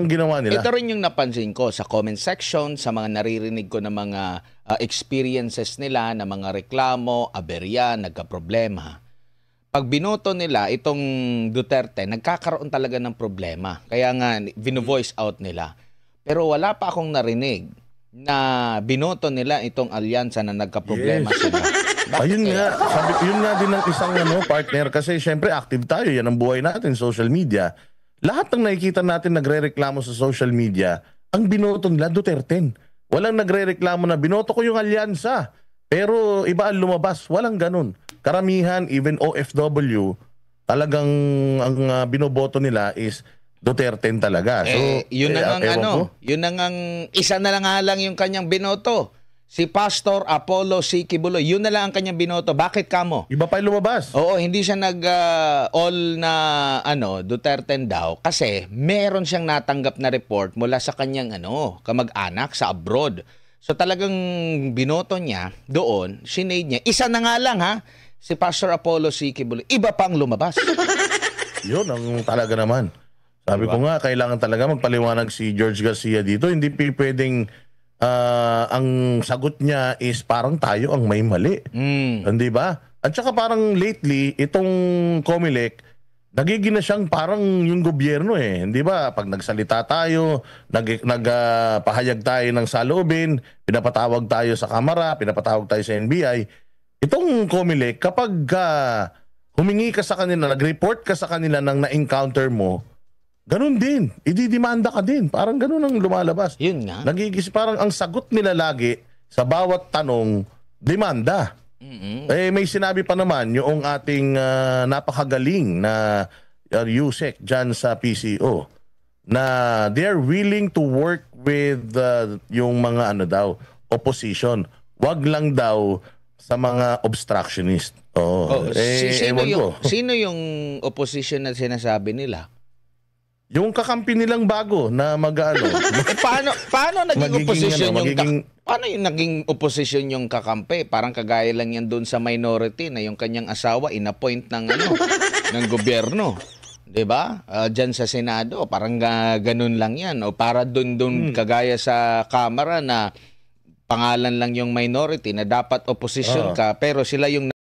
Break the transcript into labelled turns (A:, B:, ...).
A: ang ginawa nila.
B: Ito rin yung napansin ko sa comment section, sa mga naririnig ko ng mga experiences nila, na mga reklamo, aberya, nagka-problema. Pag binoto nila itong Duterte, nagkakaroon talaga ng problema. Kaya nga, vino-voice out nila. Pero wala pa akong narinig na binoto nila itong alyansa na nagka-problema sila.
A: Ayun nga, yun nga din ang isang partner kasi syempre active tayo, yan ang buhay natin, social media. Lahat ng nakikita natin nagrereklamo sa social media, ang binoto nila Duterte. Walang nagrereklamo na binoto ko yung alyansa. Pero iba ang lumabas, walang ganun. Karamihan, even OFW, talagang ang binoboto nila is Duterte talaga. So,
B: yun na ang yun na ang isa na lang yung kanyang binoto. Si Pastor Apollo C. Kibuloy, yun na lang ang kanyang binoto. Bakit kamo?
A: Iba pa yung lumabas.
B: Oo, hindi siya all na Duterte daw kasi meron siyang natanggap na report mula sa kanyang kamag-anak sa abroad. So talagang binoto niya doon, sinade niya. Isa na nga lang si Pastor Apollo C. Kibuloy. Iba pang lumabas.
A: Yun ang talaga naman. Sabi ko nga, kailangan talaga magpaliwanag si George Garcia dito. Hindi pwedeng ang sagot niya is parang tayo ang may mali. Hindi ba? At saka parang lately, itong Comelec, nagiging na siyang parang yung gobyerno Hindi ba? Pag nagsalita tayo, nagpahayag tayo ng saloobin, pinapatawag tayo sa kamara, pinapatawag tayo sa NBI. Itong Comelec, kapag humingi ka sa kanila, nag-report ka sa kanila ng na-encounter mo, ganun din. Ididimanda ka din. Parang ganun ang lumalabas.
B: Yun nga.
A: Parang ang sagot nila lagi sa bawat tanong, demanda. May sinabi pa naman yung ating napakagaling na Yusek dyan sa PCO na they're willing to work with yung mga opposition. Wag lang daw sa mga obstructionist.
B: Sino yung opposition na sinasabi nila?
A: Yung kakampi nilang bago na
B: paano naging opposition paano yung naging opposition yung kakampi? Parang kagaya lang yan doon sa minority na yung kanyang asawa inappoint ng ng gobyerno. 'Di ba? Diyan sa Senado, parang ganun lang yan. O para doon kagaya sa Kamara na pangalan lang yung minority na dapat opposition ka pero sila yung